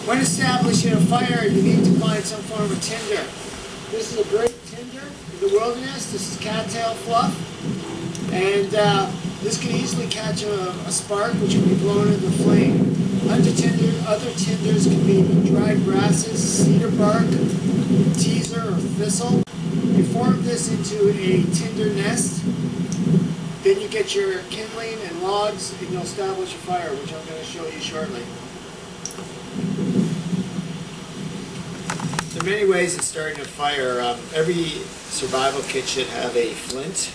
When establishing a fire, you need to find some form of tinder. This is a great tinder in the wilderness. This is cattail fluff. And this can easily catch a spark which can be blown into the flame. Other tinders can be dried grasses, cedar bark, teaser, or thistle. You form this into a tinder nest. Then you get your kindling and logs and you'll establish a fire, which I'm going to show you shortly. There are many ways of starting a fire. Every survival kit should have a flint.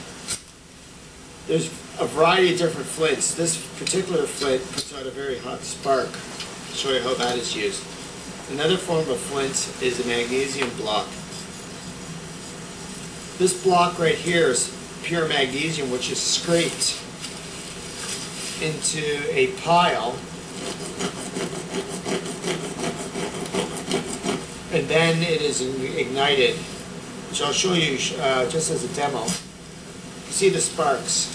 There's a variety of different flints. This particular flint puts out a very hot spark. I'll show you how that is used. Another form of flint is a magnesium block. This block right here is pure magnesium, which is scraped into a pile, and then it is ignited, which I'll show you just as a demo. See the sparks.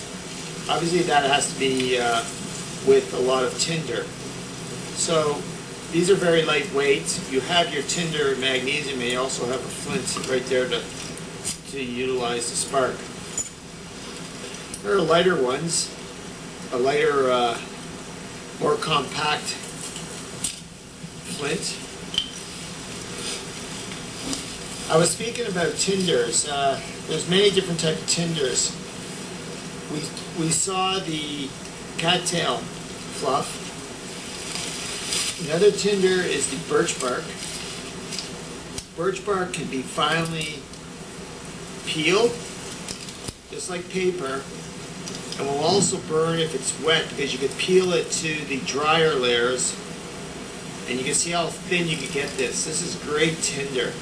Obviously that has to be with a lot of tinder. So these are very lightweight. You have your tinder magnesium and you also have a flint right there to utilize the spark. There are lighter ones, a lighter, more compact flint. I was speaking about tinders. There's many different types of tinders. We saw the cattail fluff. Another tinder is the birch bark. Birch bark can be finely peeled, just like paper, and will also burn if it's wet because you could peel it to the drier layers and you can see how thin you can get this. This is great tinder.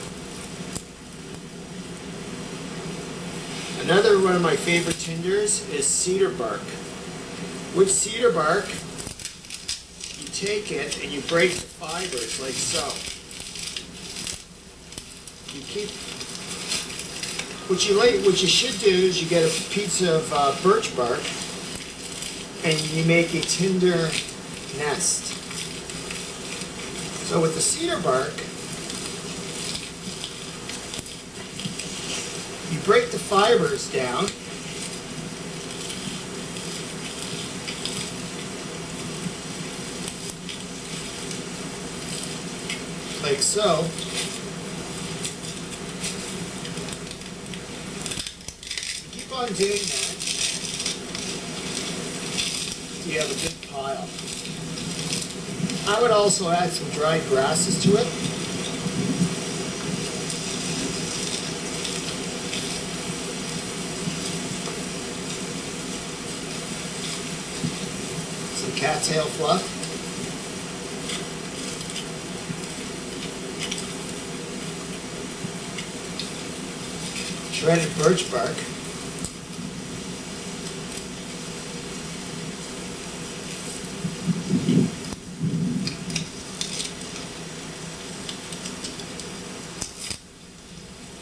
Another one of my favorite tinders is cedar bark. With cedar bark, you take it and you break the fibers like so. You keep. What you should do is you get a piece of birch bark and you make a tinder nest. So with the cedar bark, you break the fibers down, like so. You keep on doing that so you have a good pile. I would also add some dried grasses to it. Cattail fluff. Shredded birch bark.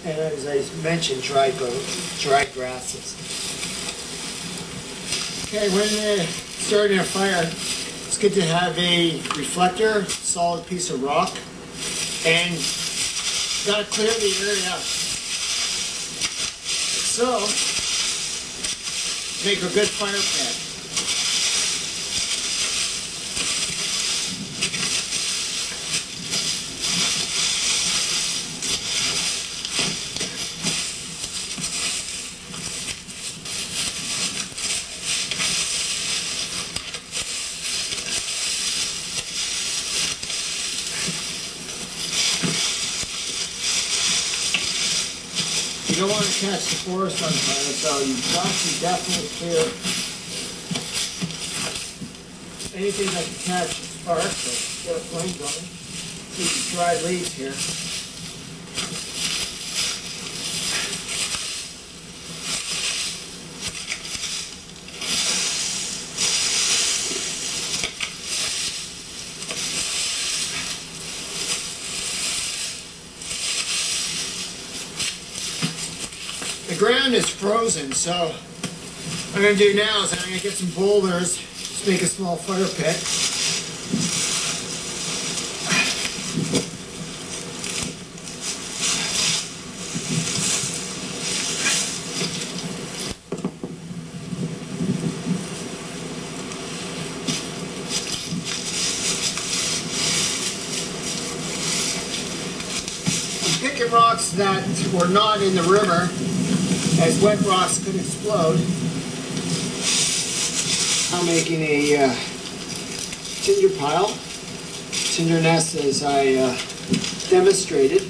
And as I mentioned, dried grasses. Okay, when starting a fire, it's good to have a reflector, solid piece of rock, and you got to clear the area out. So, make a good fire pit. You don't want to catch the forest on fire, so you've got to definitely clear anything that can catch a spark, so get a flame going. See these dried leaves here. The ground is frozen, so what I'm going to do now is I'm going to get some boulders, just make a small fire pit. rocks that were not in the river, as wet rocks could explode. I'm making a tinder pile, tinder nest, as I demonstrated,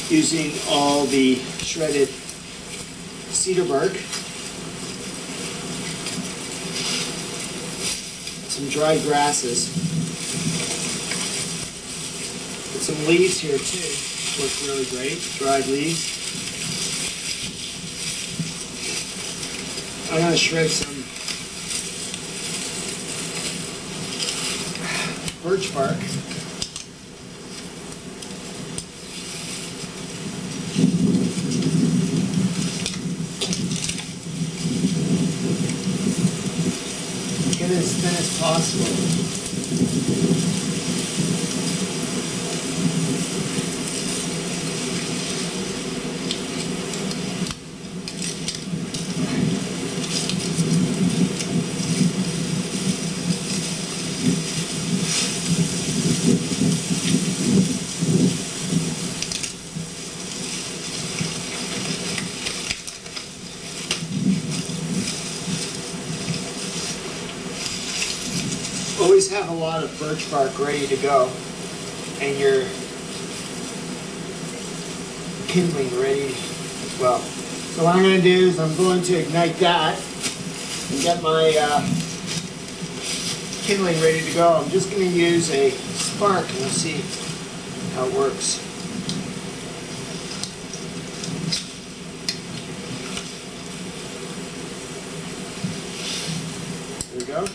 using all the shredded cedar bark, some dry grasses, put some leaves here too, work really great, dried leaves. I'm going to shred some birch bark. Get it as thin as possible. Always have a lot of birch bark ready to go, and your kindling ready as well. So what I'm going to do is I'm going to ignite that and get my kindling ready to go. I'm just going to use a spark and we'll see how it works. There we go.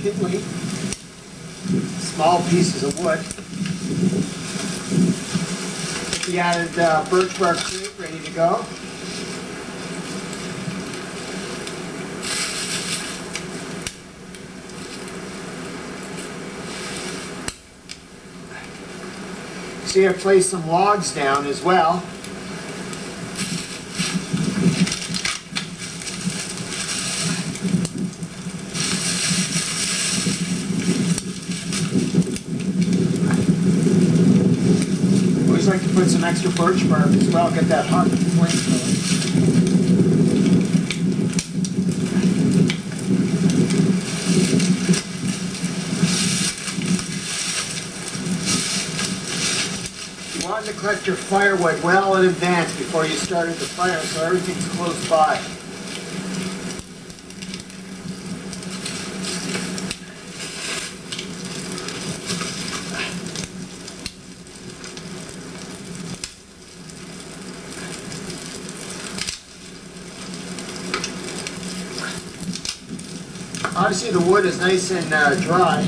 Kindling, small pieces of wood. Get the added birch bark tube ready to go. See, I've placed some logs down as well. I like to put some extra birch bark as well, get that hot flame going. You want to collect your firewood well in advance before you started the fire, so everything's close by. Obviously the wood is nice and dry.